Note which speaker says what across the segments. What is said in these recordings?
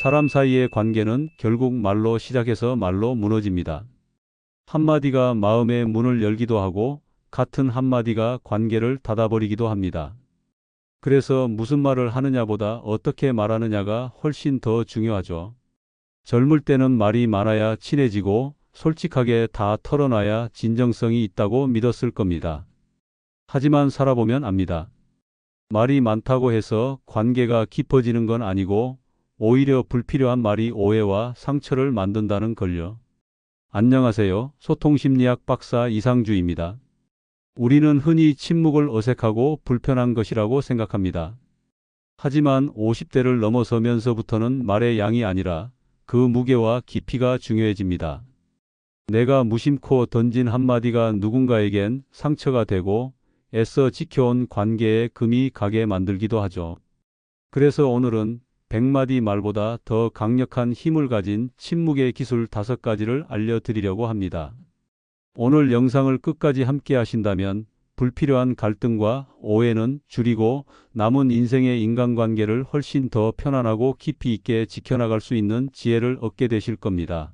Speaker 1: 사람 사이의 관계는 결국 말로 시작해서 말로 무너집니다. 한마디가 마음의 문을 열기도 하고 같은 한마디가 관계를 닫아버리기도 합니다. 그래서 무슨 말을 하느냐보다 어떻게 말하느냐가 훨씬 더 중요하죠. 젊을 때는 말이 많아야 친해지고 솔직하게 다 털어놔야 진정성이 있다고 믿었을 겁니다. 하지만 살아보면 압니다. 말이 많다고 해서 관계가 깊어지는 건 아니고 오히려 불필요한 말이 오해와 상처를 만든다는 걸요. 안녕하세요. 소통심리학 박사 이상주입니다. 우리는 흔히 침묵을 어색하고 불편한 것이라고 생각합니다. 하지만 50대를 넘어서면서부터는 말의 양이 아니라 그 무게와 깊이가 중요해집니다. 내가 무심코 던진 한마디가 누군가에겐 상처가 되고 애써 지켜온 관계에 금이 가게 만들기도 하죠. 그래서 오늘은 100마디 말보다 더 강력한 힘을 가진 침묵의 기술 5가지를 알려드리려고 합니다. 오늘 영상을 끝까지 함께 하신다면 불필요한 갈등과 오해는 줄이고 남은 인생의 인간관계를 훨씬 더 편안하고 깊이 있게 지켜나갈 수 있는 지혜를 얻게 되실 겁니다.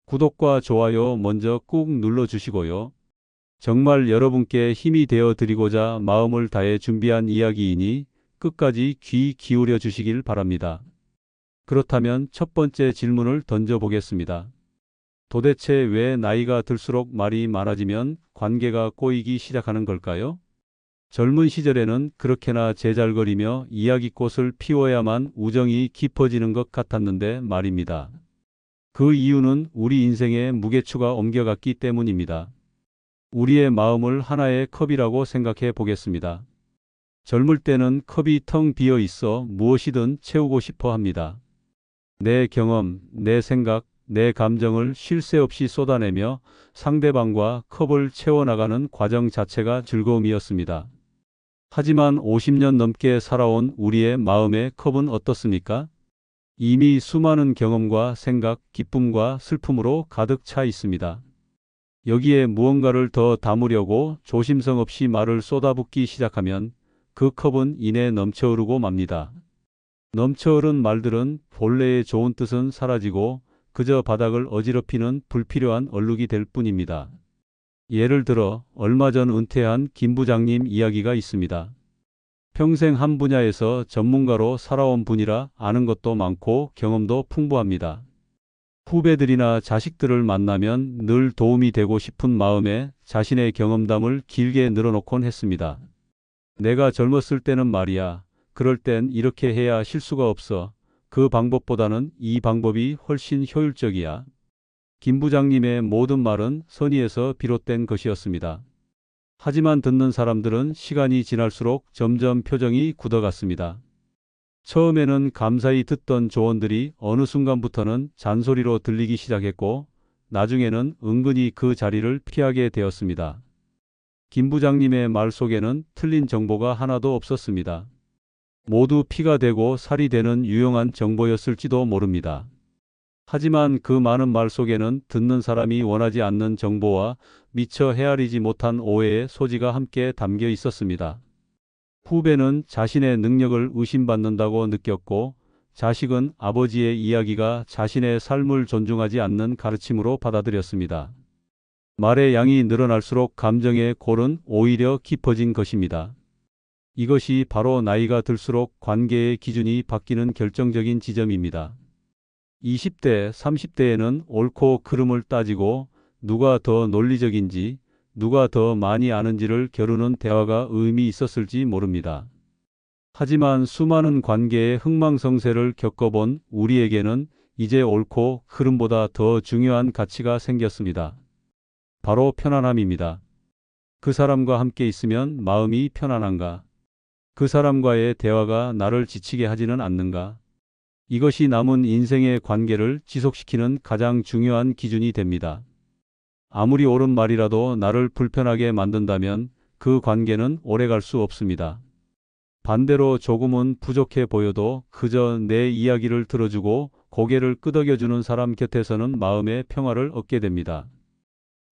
Speaker 1: 구독과 좋아요 먼저 꾹 눌러주시고요. 정말 여러분께 힘이 되어 드리고자 마음을 다해 준비한 이야기이니 끝까지 귀 기울여 주시길 바랍니다. 그렇다면 첫 번째 질문을 던져보겠습니다. 도대체 왜 나이가 들수록 말이 많아지면 관계가 꼬이기 시작하는 걸까요? 젊은 시절에는 그렇게나 제잘거리며 이야기꽃을 피워야만 우정이 깊어지는 것 같았는데 말입니다. 그 이유는 우리 인생의 무게추가 옮겨갔기 때문입니다. 우리의 마음을 하나의 컵이라고 생각해 보겠습니다. 젊을 때는 컵이 텅 비어 있어 무엇이든 채우고 싶어 합니다. 내 경험, 내 생각, 내 감정을 쉴 새 없이 쏟아내며 상대방과 컵을 채워나가는 과정 자체가 즐거움이었습니다. 하지만 50년 넘게 살아온 우리의 마음의 컵은 어떻습니까? 이미 수많은 경험과 생각, 기쁨과 슬픔으로 가득 차 있습니다. 여기에 무언가를 더 담으려고 조심성 없이 말을 쏟아붓기 시작하면 그 컵은 이내 넘쳐흐르고 맙니다. 넘쳐흐른 말들은 본래의 좋은 뜻은 사라지고 그저 바닥을 어지럽히는 불필요한 얼룩이 될 뿐입니다. 예를 들어 얼마 전 은퇴한 김 부장님 이야기가 있습니다. 평생 한 분야에서 전문가로 살아온 분이라 아는 것도 많고 경험도 풍부합니다. 후배들이나 자식들을 만나면 늘 도움이 되고 싶은 마음에 자신의 경험담을 길게 늘어놓곤 했습니다. 내가 젊었을 때는 말이야. 그럴 땐 이렇게 해야 실수가 없어. 그 방법보다는 이 방법이 훨씬 효율적이야. 김 부장님의 모든 말은 선의에서 비롯된 것이었습니다. 하지만 듣는 사람들은 시간이 지날수록 점점 표정이 굳어갔습니다. 처음에는 감사히 듣던 조언들이 어느 순간부터는 잔소리로 들리기 시작했고 나중에는 은근히 그 자리를 피하게 되었습니다. 김 부장님의 말 속에는 틀린 정보가 하나도 없었습니다. 모두 피가 되고 살이 되는 유용한 정보였을지도 모릅니다. 하지만 그 많은 말 속에는 듣는 사람이 원하지 않는 정보와 미처 헤아리지 못한 오해의 소지가 함께 담겨 있었습니다. 후배는 자신의 능력을 의심받는다고 느꼈고 자식은 아버지의 이야기가 자신의 삶을 존중하지 않는 가르침으로 받아들였습니다. 말의 양이 늘어날수록 감정의 골은 오히려 깊어진 것입니다. 이것이 바로 나이가 들수록 관계의 기준이 바뀌는 결정적인 지점입니다. 20대, 30대에는 옳고 그름을 따지고 누가 더 논리적인지, 누가 더 많이 아는지를 겨루는 대화가 의미 있었을지 모릅니다. 하지만 수많은 관계의 흥망성쇠를 겪어본 우리에게는 이제 옳고 그름보다 더 중요한 가치가 생겼습니다. 바로 편안함입니다. 그 사람과 함께 있으면 마음이 편안한가? 그 사람과의 대화가 나를 지치게 하지는 않는가? 이것이 남은 인생의 관계를 지속시키는 가장 중요한 기준이 됩니다. 아무리 옳은 말이라도 나를 불편하게 만든다면 그 관계는 오래갈 수 없습니다. 반대로 조금은 부족해 보여도 그저 내 이야기를 들어주고 고개를 끄덕여주는 사람 곁에서는 마음의 평화를 얻게 됩니다.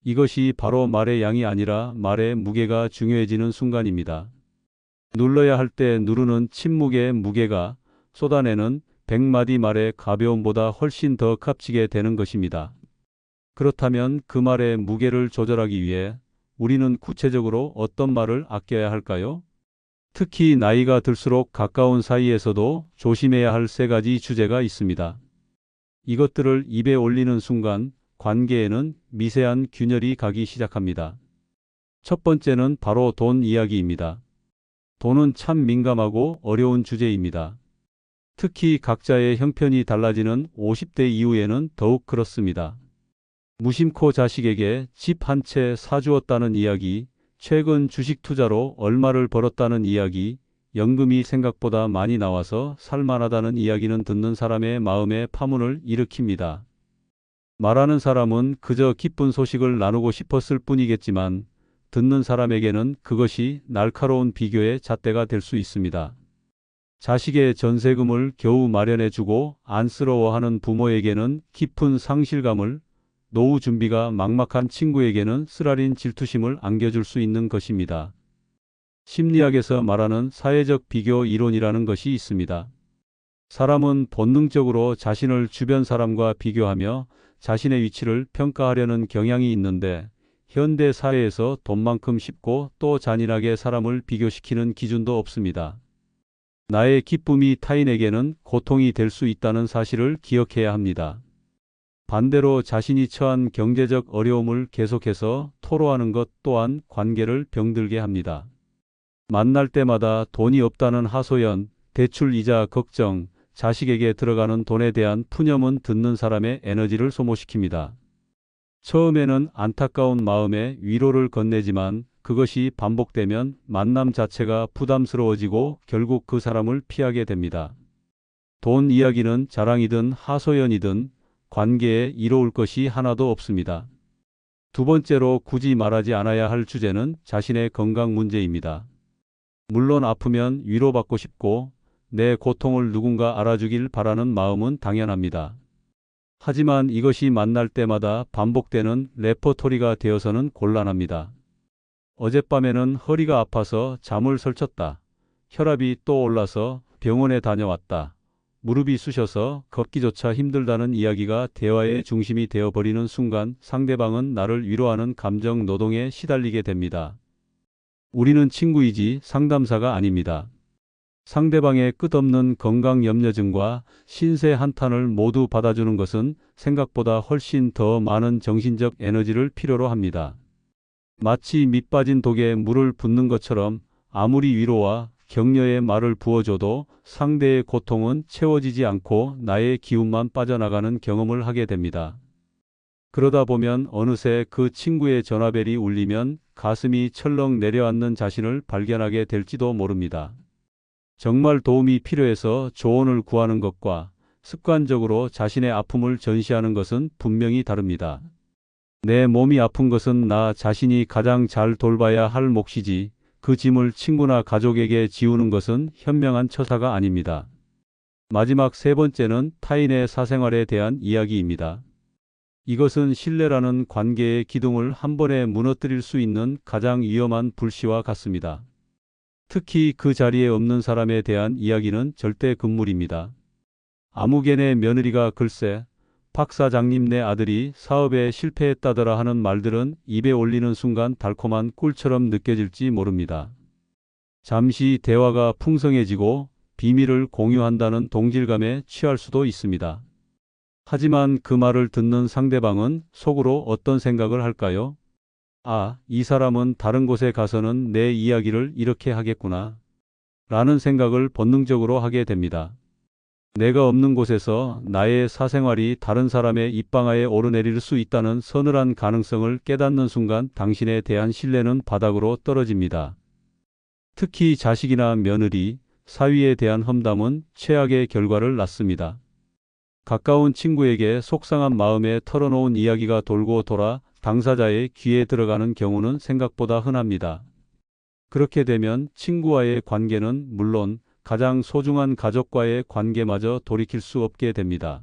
Speaker 1: 이것이 바로 말의 양이 아니라 말의 무게가 중요해지는 순간입니다. 눌러야 할 때 누르는 침묵의 무게가 쏟아내는 100마디 말의 가벼움보다 훨씬 더 값지게 되는 것입니다. 그렇다면 그 말의 무게를 조절하기 위해 우리는 구체적으로 어떤 말을 아껴야 할까요? 특히 나이가 들수록 가까운 사이에서도 조심해야 할 세 가지 주제가 있습니다. 이것들을 입에 올리는 순간 관계에는 미세한 균열이 가기 시작합니다. 첫 번째는 바로 돈 이야기입니다. 돈은 참 민감하고 어려운 주제입니다. 특히 각자의 형편이 달라지는 50대 이후에는 더욱 그렇습니다. 무심코 자식에게 집 한 채 사주었다는 이야기, 최근 주식 투자로 얼마를 벌었다는 이야기, 연금이 생각보다 많이 나와서 살만하다는 이야기는 듣는 사람의 마음에 파문을 일으킵니다. 말하는 사람은 그저 기쁜 소식을 나누고 싶었을 뿐이겠지만 듣는 사람에게는 그것이 날카로운 비교의 잣대가 될 수 있습니다. 자식의 전세금을 겨우 마련해주고 안쓰러워하는 부모에게는 깊은 상실감을, 노후 준비가 막막한 친구에게는 쓰라린 질투심을 안겨줄 수 있는 것입니다. 심리학에서 말하는 사회적 비교 이론이라는 것이 있습니다. 사람은 본능적으로 자신을 주변 사람과 비교하며 자신의 위치를 평가하려는 경향이 있는데 현대 사회에서 돈만큼 쉽고 또 잔인하게 사람을 비교시키는 기준도 없습니다. 나의 기쁨이 타인에게는 고통이 될 수 있다는 사실을 기억해야 합니다. 반대로 자신이 처한 경제적 어려움을 계속해서 토로하는 것 또한 관계를 병들게 합니다. 만날 때마다 돈이 없다는 하소연, 대출 이자 걱정, 자식에게 들어가는 돈에 대한 푸념은 듣는 사람의 에너지를 소모시킵니다. 처음에는 안타까운 마음에 위로를 건네지만 그것이 반복되면 만남 자체가 부담스러워지고 결국 그 사람을 피하게 됩니다. 돈 이야기는 자랑이든 하소연이든 관계에 이로울 것이 하나도 없습니다. 두 번째로 굳이 말하지 않아야 할 주제는 자신의 건강 문제입니다. 물론 아프면 위로받고 싶고 내 고통을 누군가 알아주길 바라는 마음은 당연합니다. 하지만 이것이 만날 때마다 반복되는 레퍼토리가 되어서는 곤란합니다. 어젯밤에는 허리가 아파서 잠을 설쳤다. 혈압이 또 올라서 병원에 다녀왔다. 무릎이 쑤셔서 걷기조차 힘들다는 이야기가 대화의 중심이 되어버리는 순간 상대방은 나를 위로하는 감정 노동에 시달리게 됩니다. 우리는 친구이지 상담사가 아닙니다. 상대방의 끝없는 건강 염려증과 신세 한탄을 모두 받아주는 것은 생각보다 훨씬 더 많은 정신적 에너지를 필요로 합니다. 마치 밑 빠진 독에 물을 붓는 것처럼 아무리 위로와 격려의 말을 부어줘도 상대의 고통은 채워지지 않고 나의 기운만 빠져나가는 경험을 하게 됩니다. 그러다 보면 어느새 그 친구의 전화벨이 울리면 가슴이 철렁 내려앉는 자신을 발견하게 될지도 모릅니다. 정말 도움이 필요해서 조언을 구하는 것과 습관적으로 자신의 아픔을 전시하는 것은 분명히 다릅니다. 내 몸이 아픈 것은 나 자신이 가장 잘 돌봐야 할 몫이지 그 짐을 친구나 가족에게 지우는 것은 현명한 처사가 아닙니다. 마지막 세 번째는 타인의 사생활에 대한 이야기입니다. 이것은 신뢰라는 관계의 기둥을 한 번에 무너뜨릴 수 있는 가장 위험한 불씨와 같습니다. 특히 그 자리에 없는 사람에 대한 이야기는 절대 금물입니다. 아무개네 며느리가 글쎄 박 사장님 내 아들이 사업에 실패했다더라 하는 말들은 입에 올리는 순간 달콤한 꿀처럼 느껴질지 모릅니다. 잠시 대화가 풍성해지고 비밀을 공유한다는 동질감에 취할 수도 있습니다. 하지만 그 말을 듣는 상대방은 속으로 어떤 생각을 할까요? 아, 이 사람은 다른 곳에 가서는 내 이야기를 이렇게 하겠구나 라는 생각을 본능적으로 하게 됩니다. 내가 없는 곳에서 나의 사생활이 다른 사람의 입방아에 오르내릴 수 있다는 서늘한 가능성을 깨닫는 순간 당신에 대한 신뢰는 바닥으로 떨어집니다. 특히 자식이나 며느리, 사위에 대한 험담은 최악의 결과를 낳습니다. 가까운 친구에게 속상한 마음에 털어놓은 이야기가 돌고 돌아 당사자의 귀에 들어가는 경우는 생각보다 흔합니다. 그렇게 되면 친구와의 관계는 물론 가장 소중한 가족과의 관계마저 돌이킬 수 없게 됩니다.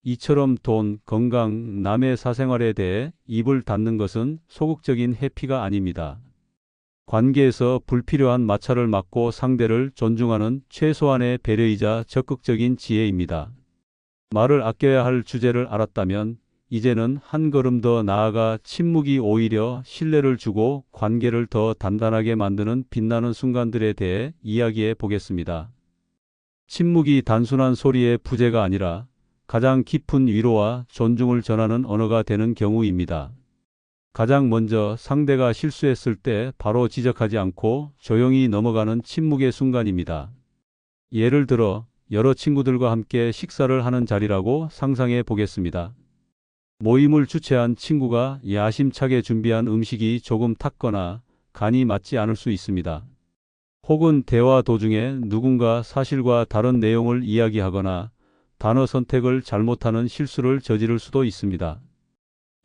Speaker 1: 이처럼 돈, 건강, 남의 사생활에 대해 입을 닫는 것은 소극적인 회피가 아닙니다. 관계에서 불필요한 마찰을 막고 상대를 존중하는 최소한의 배려이자 적극적인 지혜입니다. 말을 아껴야 할 주제를 알았다면 이제는 한 걸음 더 나아가 침묵이 오히려 신뢰를 주고 관계를 더 단단하게 만드는 빛나는 순간들에 대해 이야기해 보겠습니다. 침묵이 단순한 소리의 부재가 아니라 가장 깊은 위로와 존중을 전하는 언어가 되는 경우입니다. 가장 먼저 상대가 실수했을 때 바로 지적하지 않고 조용히 넘어가는 침묵의 순간입니다. 예를 들어 여러 친구들과 함께 식사를 하는 자리라고 상상해 보겠습니다. 모임을 주최한 친구가 야심차게 준비한 음식이 조금 탔거나 간이 맞지 않을 수 있습니다. 혹은 대화 도중에 누군가 사실과 다른 내용을 이야기하거나 단어 선택을 잘못하는 실수를 저지를 수도 있습니다.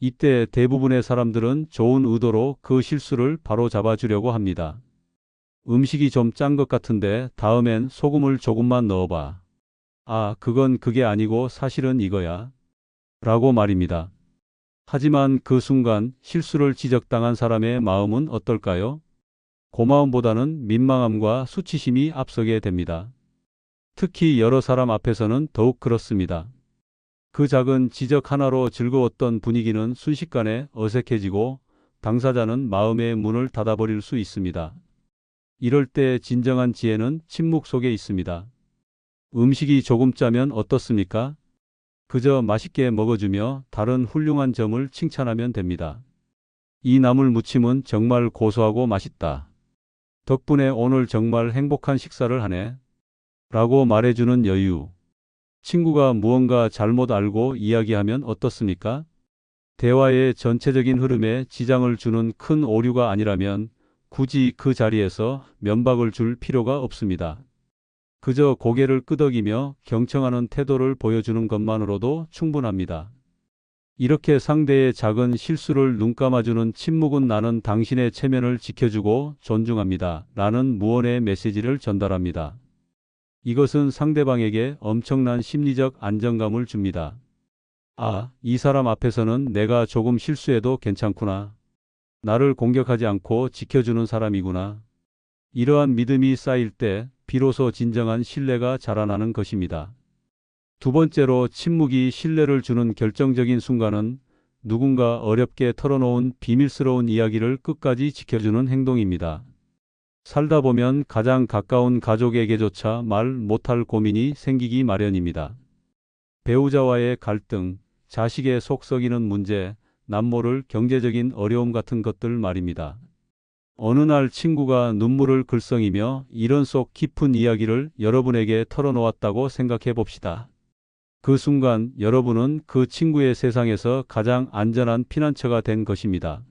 Speaker 1: 이때 대부분의 사람들은 좋은 의도로 그 실수를 바로 잡아주려고 합니다. 음식이 좀 짠 것 같은데 다음엔 소금을 조금만 넣어봐. 아, 그건 그게 아니고 사실은 이거야. 라고 말입니다. 하지만 그 순간 실수를 지적당한 사람의 마음은 어떨까요? 고마움보다는 민망함과 수치심이 앞서게 됩니다. 특히 여러 사람 앞에서는 더욱 그렇습니다. 그 작은 지적 하나로 즐거웠던 분위기는 순식간에 어색해지고 당사자는 마음의 문을 닫아버릴 수 있습니다. 이럴 때 진정한 지혜는 침묵 속에 있습니다. 음식이 조금 짜면 어떻습니까? 그저 맛있게 먹어주며 다른 훌륭한 점을 칭찬하면 됩니다. 이 나물 무침은 정말 고소하고 맛있다. 덕분에 오늘 정말 행복한 식사를 하네. 라고 말해주는 여유. 친구가 무언가 잘못 알고 이야기하면 어떻습니까? 대화의 전체적인 흐름에 지장을 주는 큰 오류가 아니라면 굳이 그 자리에서 면박을 줄 필요가 없습니다. 그저 고개를 끄덕이며 경청하는 태도를 보여주는 것만으로도 충분합니다. 이렇게 상대의 작은 실수를 눈감아주는 침묵은 나는 당신의 체면을 지켜주고 존중합니다. 라는 무언의 메시지를 전달합니다. 이것은 상대방에게 엄청난 심리적 안정감을 줍니다. 아, 이 사람 앞에서는 내가 조금 실수해도 괜찮구나. 나를 공격하지 않고 지켜주는 사람이구나. 이러한 믿음이 쌓일 때 비로소 진정한 신뢰가 자라나는 것입니다. 두 번째로 침묵이 신뢰를 주는 결정적인 순간은 누군가 어렵게 털어놓은 비밀스러운 이야기를 끝까지 지켜주는 행동입니다. 살다 보면 가장 가까운 가족에게조차 말 못할 고민이 생기기 마련입니다. 배우자와의 갈등, 자식의 속 썩이는 문제, 남모를 경제적인 어려움 같은 것들 말입니다. 어느 날 친구가 눈물을 글썽이며 이런 속 깊은 이야기를 여러분에게 털어놓았다고 생각해 봅시다. 그 순간 여러분은 그 친구의 세상에서 가장 안전한 피난처가 된 것입니다.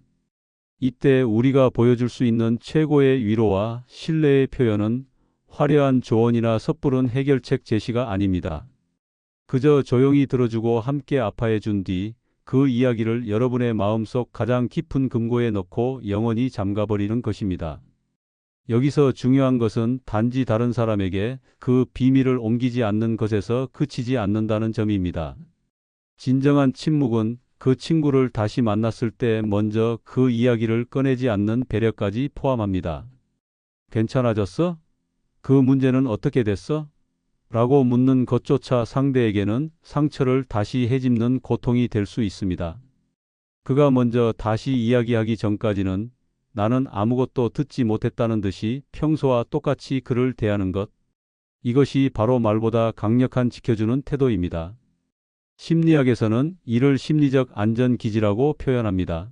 Speaker 1: 이때 우리가 보여줄 수 있는 최고의 위로와 신뢰의 표현은 화려한 조언이나 섣부른 해결책 제시가 아닙니다. 그저 조용히 들어주고 함께 아파해 준 뒤 그 이야기를 여러분의 마음속 가장 깊은 금고에 넣고 영원히 잠가버리는 것입니다. 여기서 중요한 것은 단지 다른 사람에게 그 비밀을 옮기지 않는 것에서 그치지 않는다는 점입니다. 진정한 침묵은 그 친구를 다시 만났을 때 먼저 그 이야기를 꺼내지 않는 배려까지 포함합니다. 괜찮아졌어? 그 문제는 어떻게 됐어? 라고 묻는 것조차 상대에게는 상처를 다시 헤집는 고통이 될 수 있습니다. 그가 먼저 다시 이야기하기 전까지는 나는 아무것도 듣지 못했다는 듯이 평소와 똑같이 그를 대하는 것. 이것이 바로 말보다 강력한 지켜주는 태도입니다. 심리학에서는 이를 심리적 안전기지라고 표현합니다.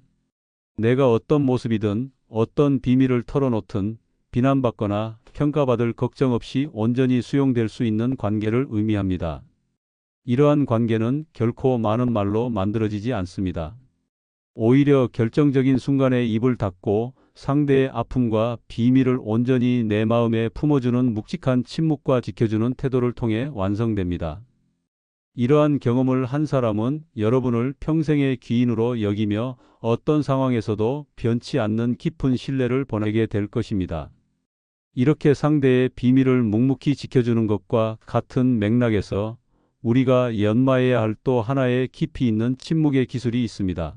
Speaker 1: 내가 어떤 모습이든 어떤 비밀을 털어놓든 비난받거나 평가받을 걱정 없이 온전히 수용될 수 있는 관계를 의미합니다. 이러한 관계는 결코 많은 말로 만들어지지 않습니다. 오히려 결정적인 순간에 입을 닫고 상대의 아픔과 비밀을 온전히 내 마음에 품어주는 묵직한 침묵과 지켜주는 태도를 통해 완성됩니다. 이러한 경험을 한 사람은 여러분을 평생의 귀인으로 여기며 어떤 상황에서도 변치 않는 깊은 신뢰를 보내게 될 것입니다. 이렇게 상대의 비밀을 묵묵히 지켜주는 것과 같은 맥락에서 우리가 연마해야 할 또 하나의 깊이 있는 침묵의 기술이 있습니다.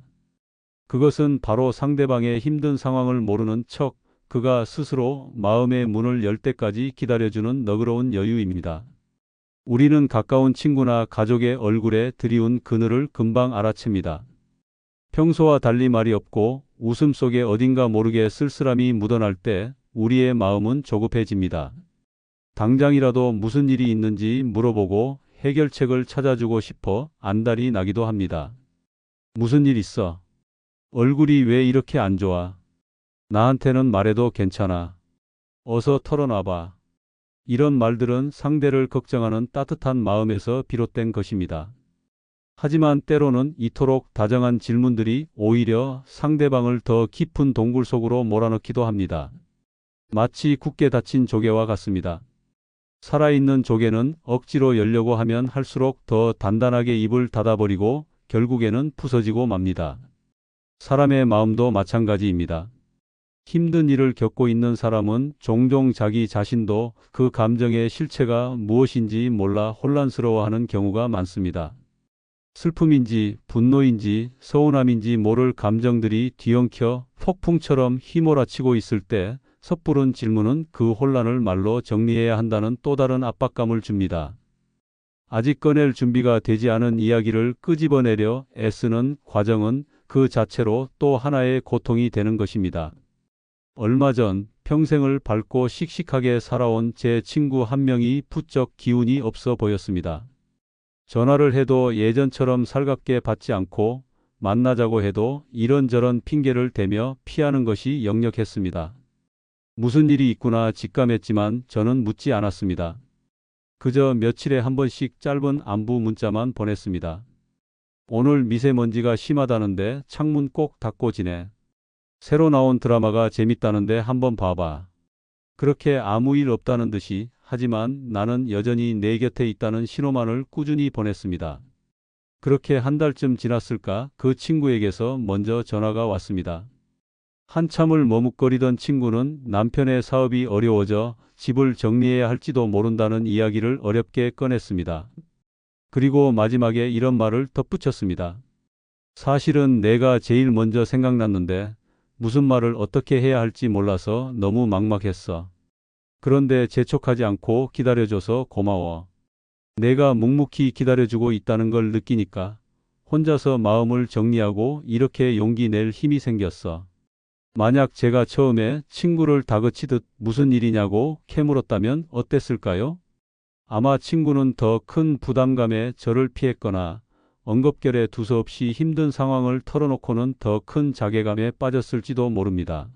Speaker 1: 그것은 바로 상대방의 힘든 상황을 모르는 척 그가 스스로 마음의 문을 열 때까지 기다려주는 너그러운 여유입니다. 우리는 가까운 친구나 가족의 얼굴에 드리운 그늘을 금방 알아챕니다. 평소와 달리 말이 없고 웃음 속에 어딘가 모르게 쓸쓸함이 묻어날 때 우리의 마음은 조급해집니다. 당장이라도 무슨 일이 있는지 물어보고 해결책을 찾아주고 싶어 안달이 나기도 합니다. 무슨 일 있어? 얼굴이 왜 이렇게 안 좋아? 나한테는 말해도 괜찮아. 어서 털어놔봐. 이런 말들은 상대를 걱정하는 따뜻한 마음에서 비롯된 것입니다. 하지만 때로는 이토록 다정한 질문들이 오히려 상대방을 더 깊은 동굴 속으로 몰아넣기도 합니다. 마치 굳게 닫힌 조개와 같습니다. 살아있는 조개는 억지로 열려고 하면 할수록 더 단단하게 입을 닫아버리고 결국에는 부서지고 맙니다. 사람의 마음도 마찬가지입니다. 힘든 일을 겪고 있는 사람은 종종 자기 자신도 그 감정의 실체가 무엇인지 몰라 혼란스러워하는 경우가 많습니다. 슬픔인지 분노인지 서운함인지 모를 감정들이 뒤엉켜 폭풍처럼 휘몰아치고 있을 때 섣부른 질문은 그 혼란을 말로 정리해야 한다는 또 다른 압박감을 줍니다. 아직 꺼낼 준비가 되지 않은 이야기를 끄집어내려 애쓰는 과정은 그 자체로 또 하나의 고통이 되는 것입니다. 얼마 전 평생을 밝고 씩씩하게 살아온 제 친구 한 명이 부쩍 기운이 없어 보였습니다. 전화를 해도 예전처럼 살갑게 받지 않고 만나자고 해도 이런저런 핑계를 대며 피하는 것이 역력했습니다. 무슨 일이 있구나 직감했지만 저는 묻지 않았습니다. 그저 며칠에 한 번씩 짧은 안부 문자만 보냈습니다. 오늘 미세먼지가 심하다는데 창문 꼭 닫고 지내. 새로 나온 드라마가 재밌다는데 한번 봐봐. 그렇게 아무 일 없다는 듯이 하지만 나는 여전히 내 곁에 있다는 신호만을 꾸준히 보냈습니다. 그렇게 한 달쯤 지났을까 그 친구에게서 먼저 전화가 왔습니다. 한참을 머뭇거리던 친구는 남편의 사업이 어려워져 집을 정리해야 할지도 모른다는 이야기를 어렵게 꺼냈습니다. 그리고 마지막에 이런 말을 덧붙였습니다. 사실은 내가 제일 먼저 생각났는데 무슨 말을 어떻게 해야 할지 몰라서 너무 막막했어. 그런데 재촉하지 않고 기다려줘서 고마워. 내가 묵묵히 기다려주고 있다는 걸 느끼니까 혼자서 마음을 정리하고 이렇게 용기 낼 힘이 생겼어. 만약 제가 처음에 친구를 다그치듯 무슨 일이냐고 캐물었다면 어땠을까요? 아마 친구는 더 큰 부담감에 저를 피했거나 엉겁결에 두서없이 힘든 상황을 털어놓고는 더 큰 자괴감에 빠졌을지도 모릅니다.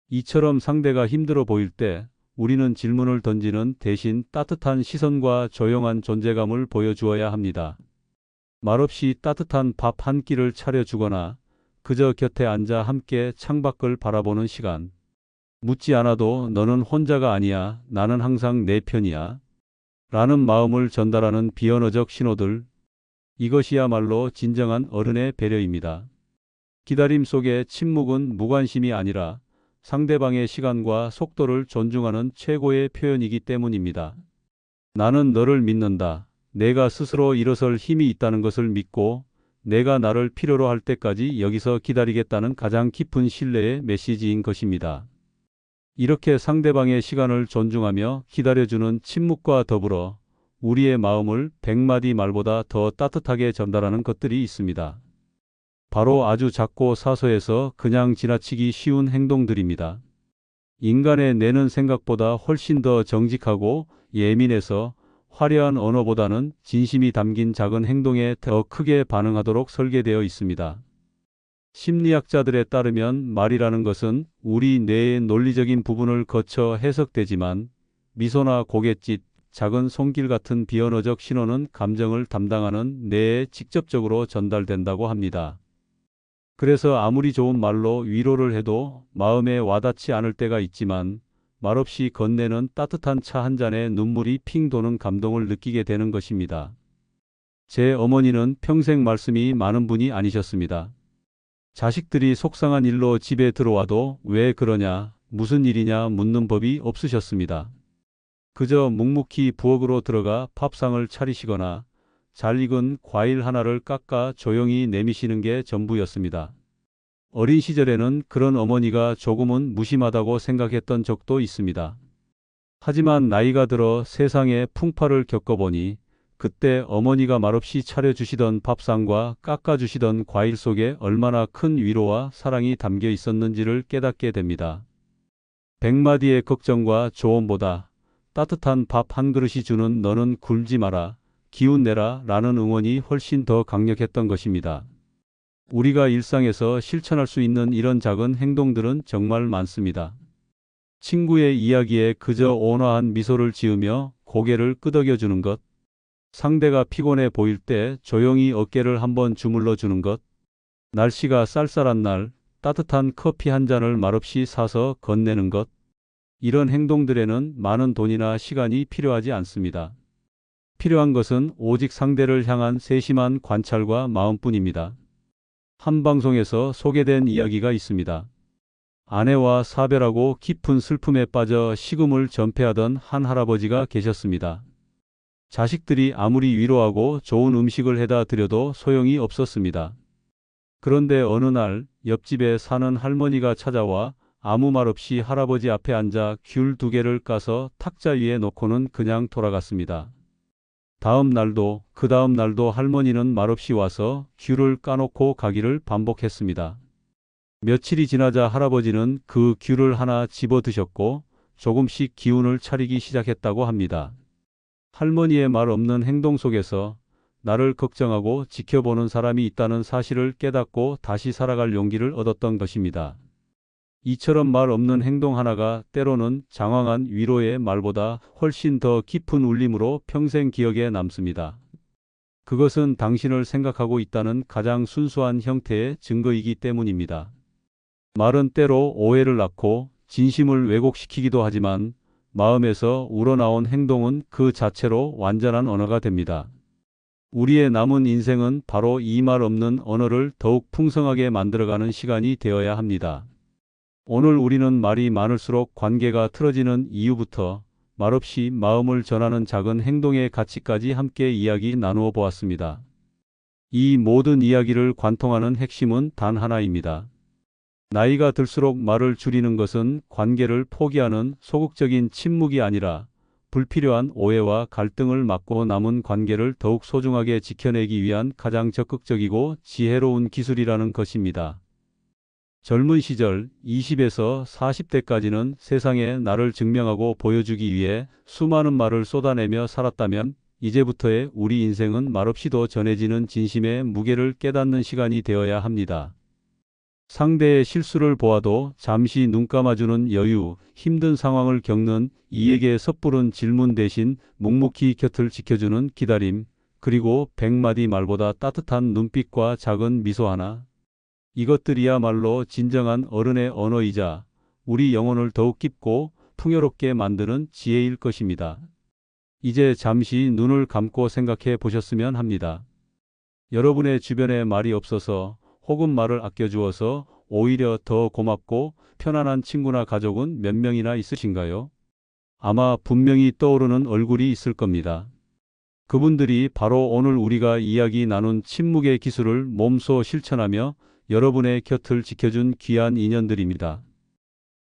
Speaker 1: 이처럼 상대가 힘들어 보일 때 우리는 질문을 던지는 대신 따뜻한 시선과 조용한 존재감을 보여주어야 합니다. 말없이 따뜻한 밥 한 끼를 차려주거나 그저 곁에 앉아 함께 창밖을 바라보는 시간. 묻지 않아도 너는 혼자가 아니야. 나는 항상 내 편이야. 라는 마음을 전달하는 비언어적 신호들. 이것이야말로 진정한 어른의 배려입니다. 기다림 속의 침묵은 무관심이 아니라 상대방의 시간과 속도를 존중하는 최고의 표현이기 때문입니다. 나는 너를 믿는다. 내가 스스로 일어설 힘이 있다는 것을 믿고 내가 나를 필요로 할 때까지 여기서 기다리겠다는 가장 깊은 신뢰의 메시지인 것입니다. 이렇게 상대방의 시간을 존중하며 기다려주는 침묵과 더불어 우리의 마음을 100마디 말보다 더 따뜻하게 전달하는 것들이 있습니다. 바로 아주 작고 사소해서 그냥 지나치기 쉬운 행동들입니다. 인간의 뇌는 생각보다 훨씬 더 정직하고 예민해서 화려한 언어보다는 진심이 담긴 작은 행동에 더 크게 반응하도록 설계되어 있습니다. 심리학자들에 따르면 말이라는 것은 우리 뇌의 논리적인 부분을 거쳐 해석되지만 미소나 고갯짓, 작은 손길 같은 비언어적 신호는 감정을 담당하는 뇌에 직접적으로 전달된다고 합니다. 그래서 아무리 좋은 말로 위로를 해도 마음에 와닿지 않을 때가 있지만 말없이 건네는 따뜻한 차 한 잔에 눈물이 핑 도는 감동을 느끼게 되는 것입니다. 제 어머니는 평생 말씀이 많은 분이 아니셨습니다. 자식들이 속상한 일로 집에 들어와도 왜 그러냐, 무슨 일이냐 묻는 법이 없으셨습니다. 그저 묵묵히 부엌으로 들어가 밥상을 차리시거나 잘 익은 과일 하나를 깎아 조용히 내미시는 게 전부였습니다. 어린 시절에는 그런 어머니가 조금은 무심하다고 생각했던 적도 있습니다. 하지만 나이가 들어 세상의 풍파를 겪어보니 그때 어머니가 말없이 차려주시던 밥상과 깎아주시던 과일 속에 얼마나 큰 위로와 사랑이 담겨 있었는지를 깨닫게 됩니다. 백마디의 걱정과 조언보다 따뜻한 밥 한 그릇이 주는 너는 굴지 마라, 기운 내라 라는 응원이 훨씬 더 강력했던 것입니다. 우리가 일상에서 실천할 수 있는 이런 작은 행동들은 정말 많습니다. 친구의 이야기에 그저 온화한 미소를 지으며 고개를 끄덕여 주는 것, 상대가 피곤해 보일 때 조용히 어깨를 한번 주물러 주는 것, 날씨가 쌀쌀한 날 따뜻한 커피 한 잔을 말없이 사서 건네는 것, 이런 행동들에는 많은 돈이나 시간이 필요하지 않습니다. 필요한 것은 오직 상대를 향한 세심한 관찰과 마음뿐입니다. 한 방송에서 소개된 이야기가 있습니다. 아내와 사별하고 깊은 슬픔에 빠져 식음을 전폐하던 한 할아버지가 계셨습니다. 자식들이 아무리 위로하고 좋은 음식을 해다 드려도 소용이 없었습니다. 그런데 어느 날 옆집에 사는 할머니가 찾아와 아무 말 없이 할아버지 앞에 앉아 귤 2개를 까서 탁자 위에 놓고는 그냥 돌아갔습니다. 다음 날도 그 다음 날도 할머니는 말없이 와서 귤을 까놓고 가기를 반복했습니다. 며칠이 지나자 할아버지는 그 귤을 하나 집어 드셨고 조금씩 기운을 차리기 시작했다고 합니다. 할머니의 말 없는 행동 속에서 나를 걱정하고 지켜보는 사람이 있다는 사실을 깨닫고 다시 살아갈 용기를 얻었던 것입니다. 이처럼 말 없는 행동 하나가 때로는 장황한 위로의 말보다 훨씬 더 깊은 울림으로 평생 기억에 남습니다. 그것은 당신을 생각하고 있다는 가장 순수한 형태의 증거이기 때문입니다. 말은 때로 오해를 낳고 진심을 왜곡시키기도 하지만 마음에서 우러나온 행동은 그 자체로 완전한 언어가 됩니다. 우리의 남은 인생은 바로 이 말 없는 언어를 더욱 풍성하게 만들어가는 시간이 되어야 합니다. 오늘 우리는 말이 많을수록 관계가 틀어지는 이유부터 말없이 마음을 전하는 작은 행동의 가치까지 함께 이야기 나누어 보았습니다. 이 모든 이야기를 관통하는 핵심은 단 하나입니다. 나이가 들수록 말을 줄이는 것은 관계를 포기하는 소극적인 침묵이 아니라 불필요한 오해와 갈등을 막고 남은 관계를 더욱 소중하게 지켜내기 위한 가장 적극적이고 지혜로운 기술이라는 것입니다. 젊은 시절 20에서 40대까지는 세상에 나를 증명하고 보여주기 위해 수많은 말을 쏟아내며 살았다면 이제부터의 우리 인생은 말없이도 전해지는 진심의 무게를 깨닫는 시간이 되어야 합니다. 상대의 실수를 보아도 잠시 눈 감아주는 여유, 힘든 상황을 겪는 이에게 섣부른 질문 대신 묵묵히 곁을 지켜주는 기다림, 그리고 100마디 말보다 따뜻한 눈빛과 작은 미소 하나. 이것들이야말로 진정한 어른의 언어이자 우리 영혼을 더욱 깊고 풍요롭게 만드는 지혜일 것입니다. 이제 잠시 눈을 감고 생각해 보셨으면 합니다. 여러분의 주변에 말이 없어서 혹은 말을 아껴주어서 오히려 더 고맙고 편안한 친구나 가족은 몇 명이나 있으신가요? 아마 분명히 떠오르는 얼굴이 있을 겁니다. 그분들이 바로 오늘 우리가 이야기 나눈 침묵의 기술을 몸소 실천하며 여러분의 곁을 지켜준 귀한 인연들입니다.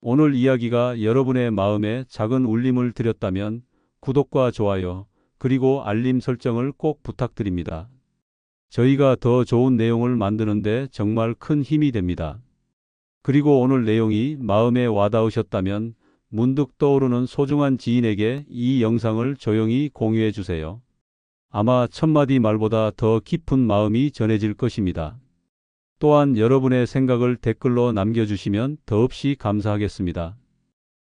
Speaker 1: 오늘 이야기가 여러분의 마음에 작은 울림을 드렸다면 구독과 좋아요, 그리고 알림 설정을 꼭 부탁드립니다. 저희가 더 좋은 내용을 만드는데 정말 큰 힘이 됩니다. 그리고 오늘 내용이 마음에 와닿으셨다면 문득 떠오르는 소중한 지인에게 이 영상을 조용히 공유해 주세요. 아마 1000마디 말보다 더 깊은 마음이 전해질 것입니다. 또한 여러분의 생각을 댓글로 남겨주시면 더없이 감사하겠습니다.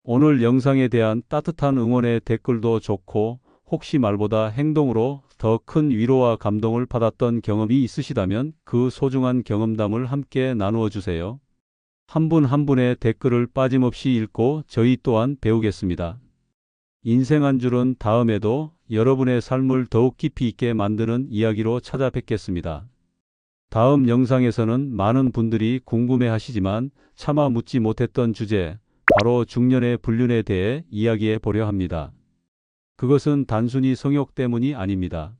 Speaker 1: 오늘 영상에 대한 따뜻한 응원의 댓글도 좋고 혹시 말보다 행동으로 더 큰 위로와 감동을 받았던 경험이 있으시다면 그 소중한 경험담을 함께 나누어 주세요. 한 분 한 분의 댓글을 빠짐없이 읽고 저희 또한 배우겠습니다. 인생 한 줄은 다음에도 여러분의 삶을 더욱 깊이 있게 만드는 이야기로 찾아뵙겠습니다. 다음 영상에서는 많은 분들이 궁금해 하시지만 차마 묻지 못했던 주제, 바로 중년의 불륜에 대해 이야기해 보려 합니다. 그것은 단순히 성욕 때문이 아닙니다.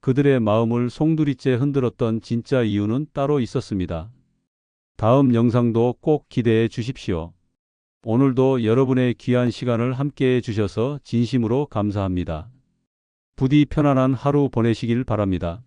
Speaker 1: 그들의 마음을 송두리째 흔들었던 진짜 이유는 따로 있었습니다. 다음 영상도 꼭 기대해 주십시오. 오늘도 여러분의 귀한 시간을 함께해 주셔서 진심으로 감사합니다. 부디 편안한 하루 보내시길 바랍니다.